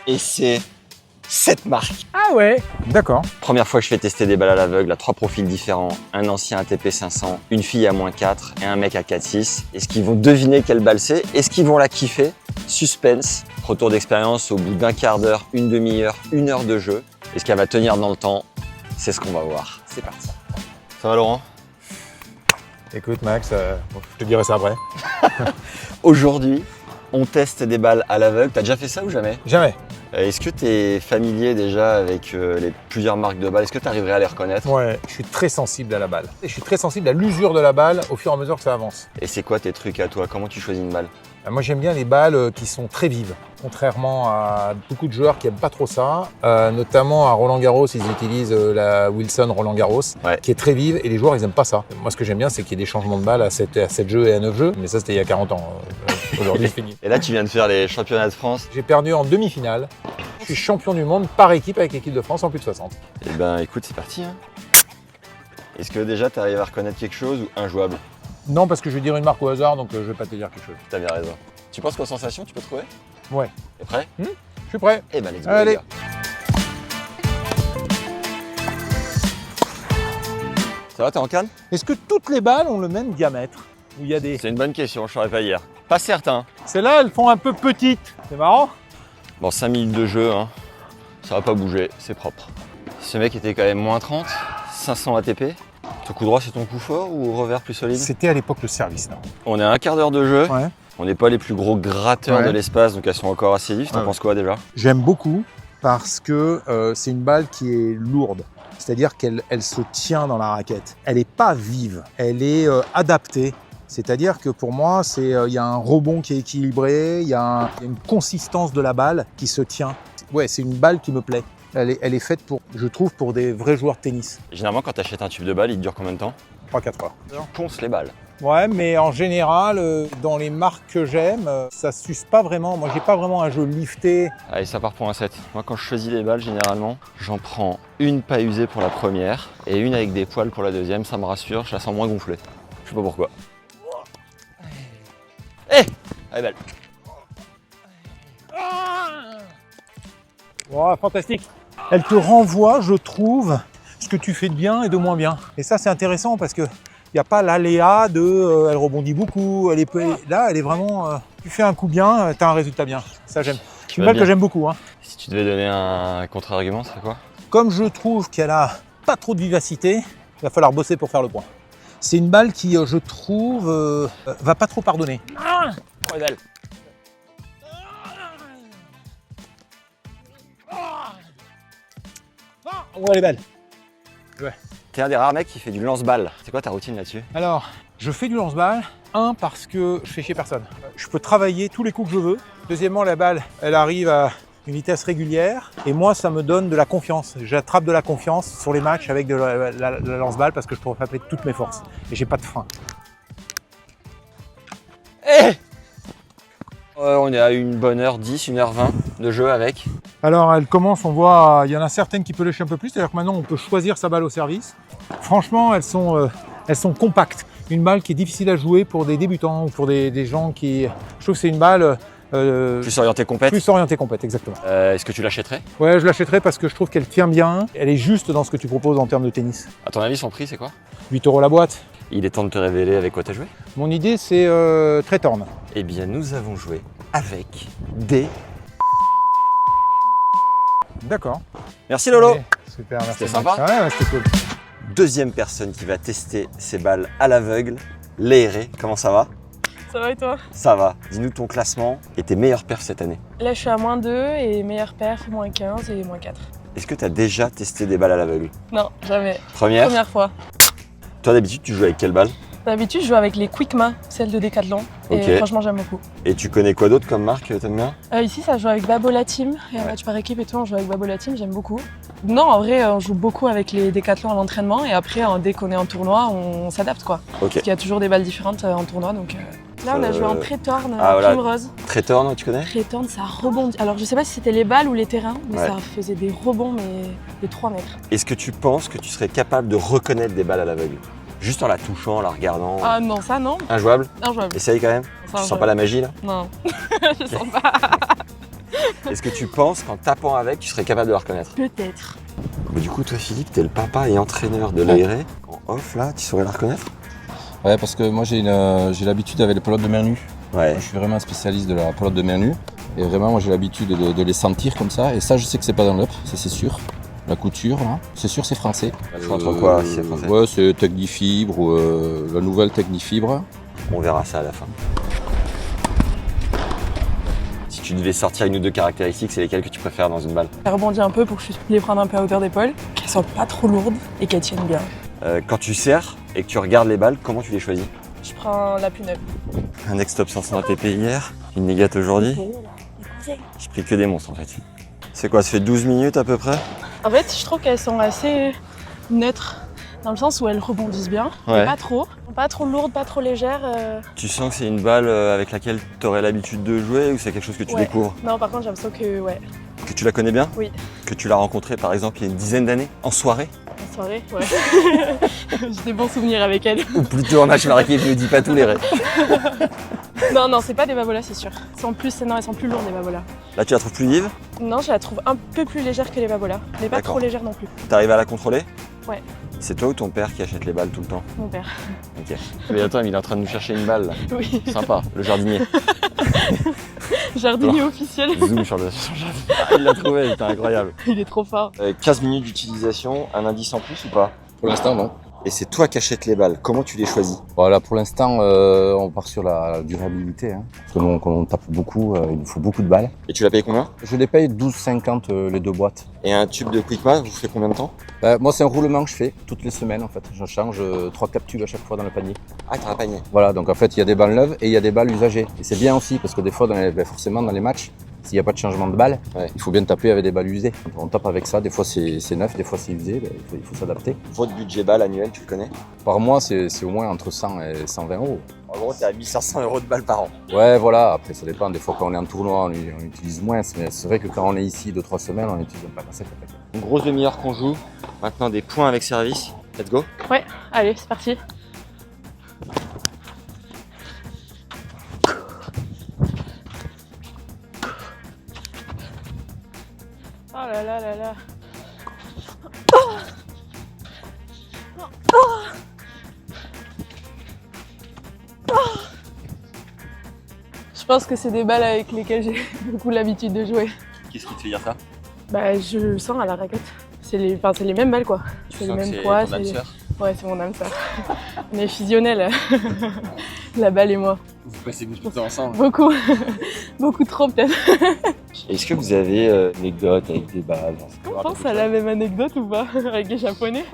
Et c'est cette marque. Ah ouais, d'accord. Première fois que je fais tester des balles à l'aveugle à 3 profils différents, un ancien ATP 500, une fille à -4 et un mec à 4,6. Est-ce qu'ils vont deviner quelle balle c'est? Est-ce qu'ils vont la kiffer? Suspense. Retour d'expérience au bout d'un quart d'heure, une demi-heure, 1 heure de jeu. Est-ce qu'elle va tenir dans le temps? C'est ce qu'on va voir. C'est parti. Ça va Laurent? Écoute Max, bon, je te dirai ça après. Aujourd'hui, on teste des balles à l'aveugle. T'as déjà fait ça ou jamais? Jamais. Est-ce que tu es familier déjà avec les plusieurs marques de balles? Est-ce que tu arriverais à les reconnaître? Ouais, je suis très sensible à la balle. Et je suis très sensible à l'usure de la balle au fur et à mesure que ça avance. Et c'est quoi tes trucs à toi? Comment tu choisis une balle? Moi j'aime bien les balles qui sont très vives, contrairement à beaucoup de joueurs qui n'aiment pas trop ça. Notamment à Roland Garros, ils utilisent la Wilson Roland Garros, Ouais. qui est très vive, et les joueurs ils n'aiment pas ça. Moi ce que j'aime bien c'est qu'il y ait des changements de balles à 7 jeux et à 9 jeux, mais ça c'était il y a 40 ans. Aujourd'hui c'est fini. Et là, tu viens de faire les championnats de France. J'ai perdu en demi-finale. Je suis champion du monde par équipe avec l'équipe de France en plus de 60. Eh ben, écoute, c'est parti. Hein. Est-ce que déjà, tu arrives à reconnaître quelque chose ou injouable? Non, parce que je vais dire une marque au hasard, donc je vais pas te dire quelque chose. T'as bien raison. Tu penses qu'aux sensations, tu peux trouver? Ouais. T'es prêt? Je suis prêt. Eh ben, let's go, Allez. les gars. Ça va, t'es en canne? Est-ce que toutes les balles ont le même diamètre? Ou il y a des... C'est une bonne question, je saurais pas dire. Pas certain. Celles-là, elles font un peu petites. C'est marrant. Bon, 5 minutes de jeu, hein. Ça va pas bouger, c'est propre. Ce mec était quand même -30, 500 ATP. Ton coup droit, c'est ton coup fort ou revers plus solide? C'était à l'époque le service, non? On est à un quart d'heure de jeu. Ouais. On n'est pas les plus gros gratteurs Ouais. de l'espace, donc elles sont encore assez vives. T'en Ouais. penses quoi déjà? J'aime beaucoup parce que c'est une balle qui est lourde. C'est-à-dire qu'elle se tient dans la raquette. Elle n'est pas vive, elle est adaptée. C'est-à-dire que pour moi, il y a un rebond qui est équilibré, il y a une consistance de la balle qui se tient. Ouais, c'est une balle qui me plaît. Elle est faite pour, je trouve, pour des vrais joueurs de tennis. Généralement, quand tu achètes un tube de balle, il te dure combien de temps? 3-4 heures. Tu ponces les balles. Ouais, mais en général, dans les marques que j'aime, ça s'use pas vraiment. Moi, j'ai pas vraiment un jeu lifté. Allez, ça part pour un set. Moi, quand je choisis les balles, généralement, j'en prends une pas usée pour la première et une avec des poils pour la deuxième. Ça me rassure, je la sens moins gonflée. Je sais pas pourquoi. Eh, elle est belle. Oh, fantastique. Elle te renvoie, je trouve, ce que tu fais de bien et de moins bien. Et ça, c'est intéressant parce que il n'y a pas l'aléa de elle rebondit beaucoup. Là, elle est vraiment. Tu fais un coup bien, tu as un résultat bien. Ça, j'aime. C'est une balle que j'aime beaucoup. Hein. Si tu devais donner un contre-argument, c'est quoi? Comme je trouve qu'elle a pas trop de vivacité, il va falloir bosser pour faire le point. C'est une balle qui, je trouve, va pas trop pardonner. Oh, elle est belle. Oh, elle est belle. T'es un des rares mecs qui fait du lance-balle. C'est quoi ta routine là-dessus? Alors, je fais du lance-balle. Un, parce que je fais chier personne. Je peux travailler tous les coups que je veux. Deuxièmement, la balle, elle arrive à une vitesse régulière. Et moi, ça me donne de la confiance. J'attrape de la confiance sur les matchs avec de la lance-balle parce que je peux appeler toutes mes forces. Et j'ai pas de frein. Eh, on est à une bonne heure 10, 1h20 de jeu avec. Alors, elle commence, on voit, il y en a certaines qui peuvent lâcher un peu plus. C'est-à-dire que maintenant, on peut choisir sa balle au service. Franchement, elles sont compactes. Une balle qui est difficile à jouer pour des débutants ou pour des gens qui... Je trouve que c'est une balle... Plus orienté compète. plus orientée compète, exactement. Est-ce que tu l'achèterais? Ouais, je l'achèterai parce que je trouve qu'elle tient bien. Elle est juste dans ce que tu proposes en termes de tennis. À ton avis, son prix, c'est quoi? 8 € la boîte. Il est temps de te révéler avec quoi t'as joué? Mon idée, c'est très torne. Eh bien, nous avons joué avec des... D'accord. Merci Lolo. Allez, super, merci. C'était sympa. Ouais, c'était cool. Deuxième personne qui va tester ses balles à l'aveugle, Léeré. Comment ça va? Ça va et toi? Ça va. Dis-nous ton classement et tes meilleures perfs cette année. Là, je suis à -2 et meilleure perf, -15 et -4. Est-ce que tu as déjà testé des balles à l'aveugle? Non, jamais. Première. Première fois. Toi d'habitude, tu joues avec quelle balle? D'habitude, je joue avec les Quickma, celles de Decathlon. Ok. Et franchement, j'aime beaucoup. Et tu connais quoi d'autre comme marque, t'aimes bien? Ici, ça joue avec Babola Team. Et en match par équipe et tout, on joue avec Babola Team, j'aime beaucoup. Non, en vrai, on joue beaucoup avec les Decathlon à l'entraînement. Et après, dès qu'on est en tournoi, on s'adapte quoi. Ok. Parce qu'il y a toujours des balles différentes en tournoi. Donc, là, on a joué en Tretorn, ah, voilà. Primrose. Tretorn, tu connais? Tretorn, ça rebondit. Alors, je sais pas si c'était les balles ou les terrains, mais Ouais. ça faisait des rebonds, mais de 3 mètres. Est-ce que tu penses que tu serais capable de reconnaître des balles à l'aveugle? Juste en la touchant, en la regardant? Ah non, ça non. Injouable? Injouable. Essaye quand même? Ça, Tu sens injouable. pas la magie là? Non, je sens pas. Est-ce que tu penses qu'en tapant avec, tu serais capable de la reconnaître? Peut-être. Du coup, toi, Philippe, t'es le papa et entraîneur de l'Aéré. En off, là, tu saurais la reconnaître? Ouais, parce que moi j'ai l'habitude avec les pelotes de mer nue. Ouais. Moi, je suis vraiment un spécialiste de la pelote de mer nue. Et vraiment, moi j'ai l'habitude de les sentir comme ça. Et ça, je sais que c'est pas dans l'up, ça c'est sûr. La couture, là, c'est sûr, c'est français. Le choix entre quoi, si c'est français? Ouais, c'est Technifibre ou la nouvelle Technifibre. On verra ça à la fin. Si tu devais sortir une ou deux caractéristiques, c'est lesquelles que tu préfères dans une balle? Elle rebondit un peu pour que je puisse les prendre un peu à hauteur d'épaule, qu'elles soient pas trop lourdes et qu'elles tiennent bien. Quand tu serres et que tu regardes les balles, comment tu les choisis? Je prends la plus neuve. Un Next-Top 500 ATP hier, une négate aujourd'hui. J'ai pris que des monstres en fait. C'est quoi, ça fait 12 minutes à peu près? En fait, je trouve qu'elles sont assez neutres, dans le sens où elles rebondissent bien, Ouais. mais pas trop lourdes, pas trop légères. Tu sens que c'est une balle avec laquelle tu aurais l'habitude de jouer ou c'est quelque chose que tu Ouais. découvres? Non, par contre, j'ai l'impression que, ouais, Que tu la connais bien? Oui. Que tu l'as rencontrée par exemple il y a une dizaine d'années, en soirée? en soirée, ouais. J'ai des bons souvenirs avec elle. Ou plutôt en match marqué, je ne dis pas tous les rêves. Non, c'est pas des babolas, c'est sûr. Elles sont plus lourdes, les babolas. Là tu la trouves plus vive? Non, je la trouve un peu plus légère que les babolas, mais pas D'accord. trop légère non plus. T'arrives à la contrôler? Ouais. C'est toi ou ton père qui achète les balles tout le temps? Mon père. Ok. Mais attends, il est en train de nous chercher une balle là. Oui. Sympa, le jardinier. Jardinier officiel. Zoom sur le jardin. Ah, il l'a trouvé, c'était incroyable. Il est trop fort. 15 minutes d'utilisation, un indice en plus ou pas? Pour l'instant, non. Et c'est toi qui achètes les balles, comment tu les choisis? Voilà, pour l'instant, on part sur la durabilité. Hein. Parce que nous, quand on tape beaucoup, il nous faut beaucoup de balles. Et tu la payes combien? Je les paye 12,50 les deux boîtes. Et un tube de Quickmat, vous fait combien de temps? Moi, c'est un roulement que je fais toutes les semaines en fait. Je change 3-4 tubes à chaque fois dans le panier. Ah, t'as un panier. Voilà, donc en fait, il y a des balles neuves et il y a des balles usagées. Et c'est bien aussi parce que des fois, forcément, dans les matchs, s'il n'y a pas de changement de balle, Ouais. il faut bien taper avec des balles usées. On tape avec ça, des fois c'est neuf, des fois c'est usé, il faut s'adapter. Votre budget balle annuel, tu le connais? Par mois, c'est au moins entre 100 et 120 euros. En gros, t'es à 1500 € de balles par an. Ouais, voilà, après ça dépend. Des fois, quand on est en tournoi, on utilise moins. Mais c'est vrai que quand on est ici 2-3 semaines, on utilise un pack à sec. Une grosse demi-heure qu'on joue. Maintenant, des points avec service. Let's go. Allez, c'est parti. Oh là là là là. Je pense que c'est des balles avec lesquelles j'ai beaucoup l'habitude de jouer. Qu'est-ce qui te fait dire ça? Bah, je le sens à la raquette. C'est les mêmes balles quoi. C'est les mêmes poids. Ouais, c'est mon âme sœur. On est fusionnels, la balle et moi. Vous passez beaucoup de temps ensemble. Beaucoup. Beaucoup trop peut-être. Est-ce que vous avez une anecdote avec des balles? On pense à la même anecdote ou pas avec les japonais?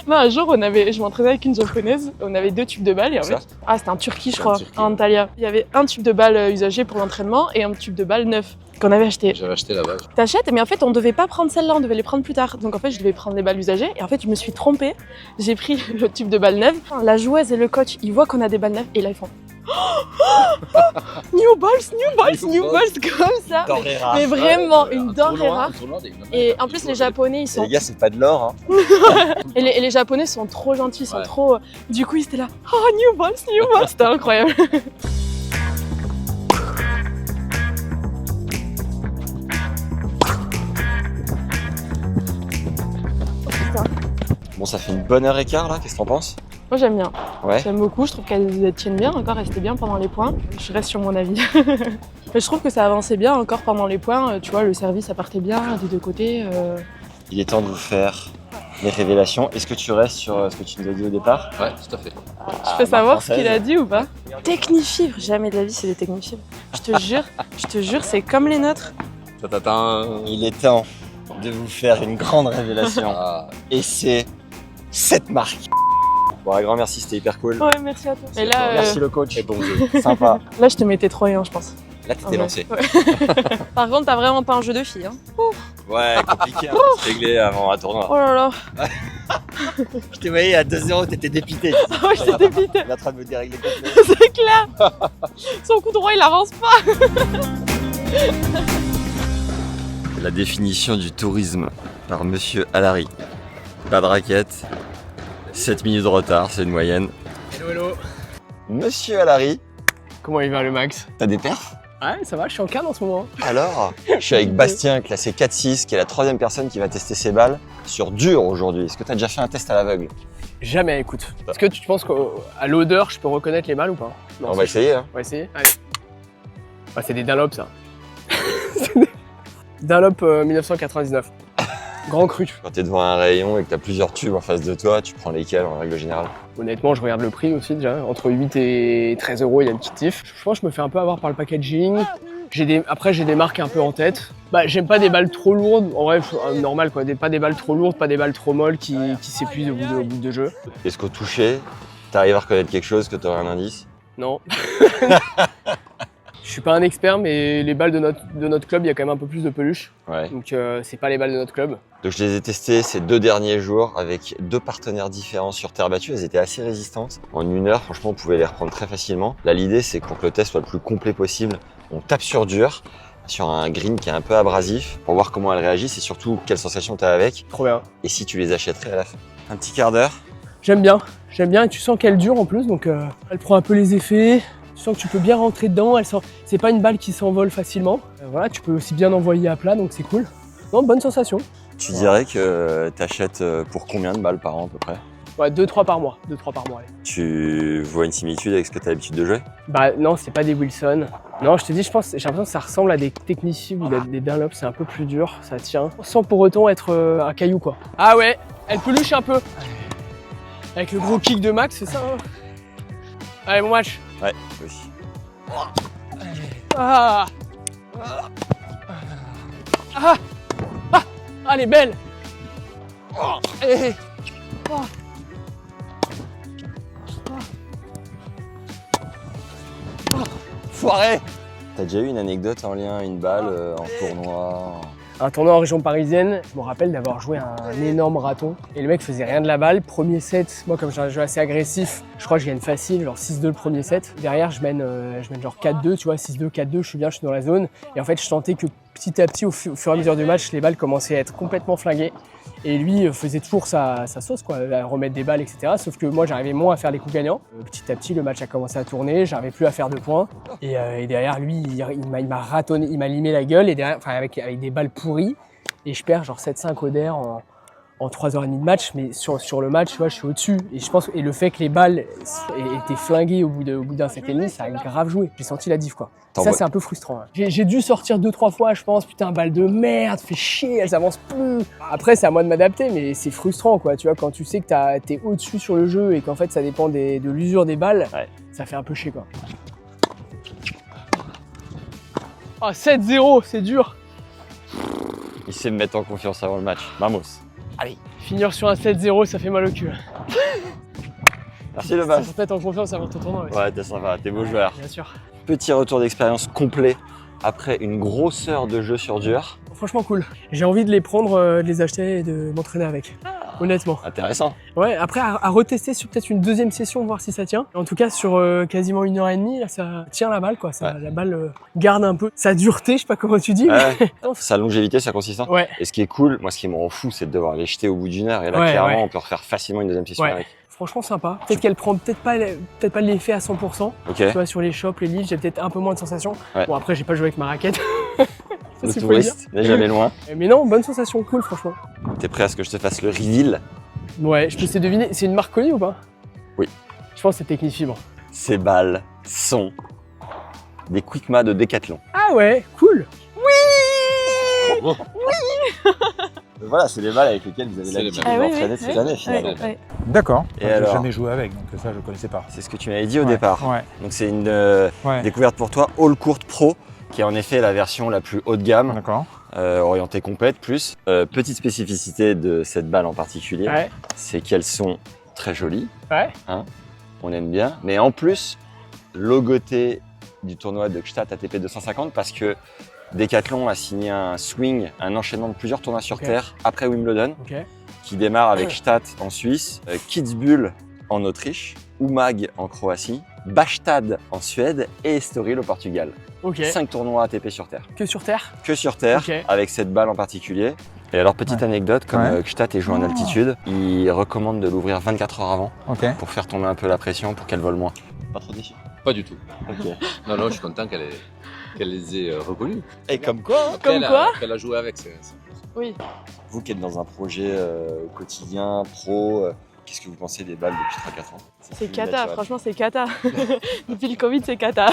Non, un jour, je m'entraînais avec une japonaise, on avait 2 tubes de balles et en Ça fait, c'était en Turquie je C'est en crois, Turquie. en Antalya. Il y avait un tube de balles usagé pour l'entraînement et un tube de balles neuf qu'on avait acheté. J'avais acheté la balle. T'achètes, mais en fait on devait pas prendre celle-là, on devait les prendre plus tard. Donc en fait je devais prendre les balles usagées et en fait je me suis trompée. J'ai pris le tube de balles neuves. La joueuse et le coach, ils voient qu'on a des balles neuves et là ils font new balls comme ça. Mais vraiment une denrée rare. Et en plus les japonais ils sont Les gars, c'est pas de l'or. Hein. et les japonais sont trop gentils, ils sont Ouais. trop du coup ils étaient là oh new balls, c'était incroyable. Bon, ça fait une bonne heure et quart là, qu'est-ce que t'en penses? Moi j'aime bien. Ouais. J'aime beaucoup, je trouve qu'elles tiennent bien, encore restaient bien pendant les points. Je reste sur mon avis. Mais je trouve que ça avançait bien encore pendant les points. Tu vois, le service ça partait bien des deux côtés. Il est temps de vous faire les révélations. Est-ce que tu restes sur ce que tu nous as dit au départ? Ouais, tout à fait. Je peux savoir ce qu'il a dit ou pas? Technifibres, jamais de la vie c'est des technifibres. Je te jure, c'est comme les nôtres. Ça t'atteint. Il est temps de vous faire une grande révélation. Ah, Et c'est cette marque. Bon, un grand merci, c'était hyper cool. Ouais, merci à toi. Et là, Merci le coach. et bon jeu. Sympa. là je te mettais 3-1 je pense. Là, t'étais Ah ouais. lancé. Ouais. Par contre, t'as vraiment pas un jeu de filles. Hein. Ouais, compliqué. Hein. C'est réglé avant un tournoi. Oh là là. Je te voyais à 2-0, t'étais dépité. Ah ouais, j'étais dépitée. Il est en train de me dérégler complètement. C'est clair. Son coup droit, il avance pas. La définition du tourisme par Monsieur Alary. Pas de raquette, 7 minutes de retard, c'est une moyenne. Hello, hello. Monsieur Alary, Comment il va le Max? t'as des perfs? Ouais, ça va, je suis en canne en ce moment. Alors, je suis avec Bastien, classé 4-6, qui est la 3e personne qui va tester ses balles sur dur aujourd'hui. Est-ce que tu as déjà fait un test à l'aveugle? Jamais, écoute. Est-ce que tu penses qu'à l'odeur, je peux reconnaître les balles ou pas? Non, On va essayer. Hein. On va essayer. Allez. Ah, c'est des Dunlop, ça. Dunlop 1999. Grand cru. Quand tu es devant un rayon et que tu as plusieurs tubes en face de toi, tu prends lesquels en règle générale? Honnêtement, je regarde le prix aussi déjà. Entre 8 et 13 euros, il y a une petite tif. Je pense que je me fais un peu avoir par le packaging. Après, j'ai des marques un peu en tête. Bah, j'aime pas des balles trop lourdes. En vrai, normal quoi. Pas des balles trop lourdes, pas des balles trop molles qui s'épuisent au bout de jeu. Est-ce qu'au toucher, tu arrives à reconnaître quelque chose, que tu aurais un indice? Non. Je suis pas un expert, mais les balles de notre club, il y a quand même un peu plus de peluche. Ouais. Donc c'est pas les balles de notre club. Donc je les ai testées ces 2 derniers jours avec 2 partenaires différents sur terre battue. Elles étaient assez résistantes. En 1 heure, franchement, on pouvait les reprendre très facilement. Là, l'idée, c'est que pour que le test soit le plus complet possible, on tape sur dur, sur un green qui est un peu abrasif, pour voir comment elles réagissent et surtout quelle sensation tu as avec. Trop bien. Et si tu les achèterais à la fin. Un petit quart d'heure. J'aime bien et tu sens qu'elle dure en plus, donc elle prend un peu les effets. Tu sens que tu peux bien rentrer dedans, c'est pas une balle qui s'envole facilement. Voilà, tu peux aussi bien envoyer à plat, donc c'est cool. Non, bonne sensation. Tu dirais que tu achètes pour combien de balles par an à peu près? Ouais, 2-3 par mois. 2-3 par mois, allez. Tu vois une similitude avec ce que tu as l'habitude de jouer? Bah non, c'est pas des Wilson. Non, je te dis, j'ai l'impression que ça ressemble à des Technici ou des Dunlop, c'est un peu plus dur, ça tient. Sans pour autant être un caillou quoi. Ah ouais, elle peluche un peu. Avec le gros kick de Max, c'est ça hein. Allez, bon match. Ouais, oui. Ah ah ah, elle est belle. Foiré! T'as déjà eu une anecdote en lien à une balle en tournoi? Un tournoi en région parisienne, je me rappelle d'avoir joué un énorme raton et le mec faisait rien de la balle. Premier set, moi comme j'ai un jeu assez agressif, je crois que je gagne facile, genre 6-2 le premier set. Derrière je mène genre 4-2, tu vois, 6-2, 4-2, je suis bien, je suis dans la zone. Et en fait je sentais que petit à petit au fur et à mesure du match, les balles commençaient à être complètement flinguées. Et lui faisait toujours sa sauce, quoi, à remettre des balles, etc. Sauf que moi, j'arrivais moins à faire les coups gagnants. Petit à petit, le match a commencé à tourner, j'arrivais plus à faire de points. Et derrière, lui, il m'a ratonné, il m'a limé la gueule, et derrière, enfin, avec des balles pourries. Et je perds genre 7-5 au der en 3h30 de match, mais sur le match, tu vois, je suis au-dessus. Et je pense, et le fait que les balles étaient flinguées au bout d'un set et demi, ça a grave joué. J'ai senti la diff, quoi. Ça, c'est un peu frustrant. Hein. J'ai dû sortir 2-3 fois, je pense, putain, balle de merde, fait chier, elles avancent plus. Après, c'est à moi de m'adapter, mais c'est frustrant, quoi. Tu vois, quand tu sais que t'es au-dessus sur le jeu et qu'en fait, ça dépend de l'usure des balles, ouais. Ça fait un peu chier, quoi. Oh, 7-0, c'est dur. Il sait me mettre en confiance avant le match. Vamos. Allez. Finir sur un 7-0, ça fait mal au cul. Merci le bas. Ça se mettre en confiance avant ton tournoi. Ouais, t'es sympa, t'es beau joueur. Bien sûr. Petit retour d'expérience complet après une grosse heure de jeu sur dur. Franchement cool. J'ai envie de les prendre, de les acheter et de m'entraîner avec. Honnêtement. Intéressant. Ouais, après à retester sur peut-être une deuxième session, voir si ça tient. En tout cas, sur quasiment 1h30, là, ça tient la balle, quoi. Ça, ouais. La balle garde un peu sa dureté, je sais pas comment tu dis. Ouais. Mais... Sa longévité, sa consistance. Ouais. Et ce qui est cool, moi, ce qui me rend fou, c'est de devoir les jeter au bout d'une heure. Et là, ouais, clairement, ouais. on peut refaire facilement une deuxième session ouais. avec. Franchement sympa. Peut-être qu'elle prend peut-être pas l'effet à 100%. Okay. Tu vois, sur les chops, les livres, j'ai peut-être un peu moins de sensations. Ouais. Bon, après, j'ai pas joué avec ma raquette. Ça, le touriste n'est jamais loin. Mais non, bonne sensation, cool, franchement. T'es prêt à ce que je te fasse le reveal? Ouais, je peux essayer de deviner. C'est une marque connue ou pas? Oui. Je pense que c'est Technifibre. Ces balles sont des Quickma de Decathlon. Ah ouais, cool. Oui. Bravo. Oui. Voilà, c'est les balles avec lesquelles vous avez l'habitude de vous entraîner ces années finalement. Ouais. D'accord. Et j'ai alors, jamais joué avec, donc ça je connaissais pas. C'est ce que tu m'avais dit au départ. Ouais. Donc c'est une découverte pour toi, All Court Pro, qui est en effet la version la plus haut de gamme. D'accord. Orientée complète plus. Petite spécificité de cette balle en particulier, c'est qu'elles sont très jolies. Ouais. Hein, on aime bien. Mais en plus, logoté du tournoi de Gstaad ATP 250 parce que Decathlon a signé un swing, un enchaînement de plusieurs tournois sur terre après Wimbledon, qui démarre avec Gstaad en Suisse, Kitzbühel en Autriche, Umag en Croatie, Bastad en Suède et Estoril au Portugal. 5 tournois ATP sur terre. Que sur terre? Que sur terre, avec cette balle en particulier. Et alors, petite anecdote, comme Gstaad est joué en altitude, il recommande de l'ouvrir 24 heures avant pour faire tomber un peu la pression pour qu'elle vole moins. Pas trop déçu? Pas du tout. Okay. Non, je suis content qu'elle ait qu'elle les ait reconnus. Et comme quoi, Comme quoi Qu'elle a joué avec. Oui. vous qui êtes dans un projet quotidien, pro, qu'est-ce que vous pensez des balles depuis 3-4 ans? C'est plus cata, naturel. franchement c'est cata. Depuis le Covid c'est cata.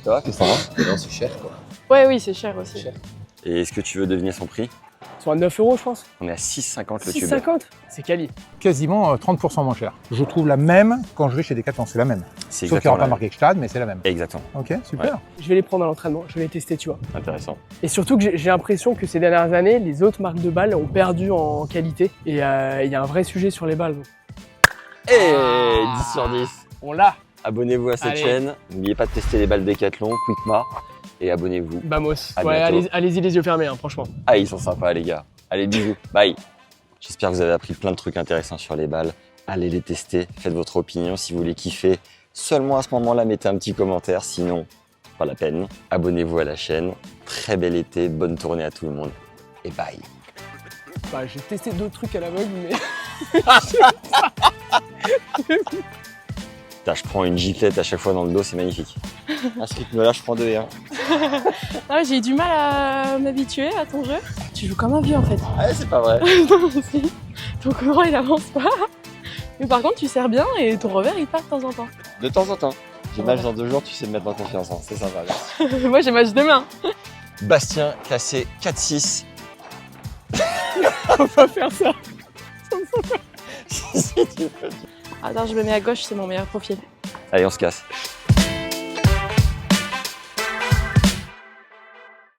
Ça va, qu'est-ce que ça va? Non, c'est cher quoi. Ouais oui c'est cher aussi. Cher. Et est-ce que tu veux deviner son prix? Ils sont à 9 € je pense. On est à 6,50 le tube. 6,50. C'est quali. Quasiment 30% moins cher. Je trouve la même quand je vais chez Decathlon, c'est la même. C'est Sauf qu'il n'y aura exactement pas la même. marqué Gstad, mais c'est la même. Exactement. Ok, super. Je vais les prendre à l'entraînement, je vais les tester, tu vois. Intéressant. Et surtout que j'ai l'impression que ces dernières années, les autres marques de balles ont perdu en qualité. Et il y a un vrai sujet sur les balles. Donc. Et 10 sur 10. On l'a. Abonnez-vous à cette Allez. chaîne. N'oubliez pas de tester les balles Decathlon, Quickma. Et abonnez-vous. Vamos. À Ouais, bientôt. allez-y les yeux fermés, hein, franchement. Ah, ils sont sympas, les gars. Allez, bisous. Bye. J'espère que vous avez appris plein de trucs intéressants sur les balles. Allez les tester. Faites votre opinion si vous les kiffez. Seulement à ce moment-là, mettez un petit commentaire. Sinon, pas la peine. Abonnez-vous à la chaîne. Très bel été. Bonne tournée à tout le monde. Et bye. Bah, j'ai testé d'autres trucs à l'aveugle, mais. Putain, je prends une giclette à chaque fois dans le dos. C'est magnifique. À ce rythme-là, je prends 2 et 1. Ah, j'ai eu du mal à m'habituer à ton jeu. Tu joues comme un vieux en fait. Ah, c'est pas vrai. Non, si. Ton courant il avance pas. Mais par contre tu sers bien et ton revers il part de temps en temps. De temps en temps. J'ai match dans 2 jours, tu sais me mettre en confiance. Hein. C'est sympa. Merci. Moi j'ai match demain. Bastien, classé 4-6. On va pas faire ça. Si tu veux. Attends je me mets à gauche, c'est mon meilleur profil. Allez, on se casse.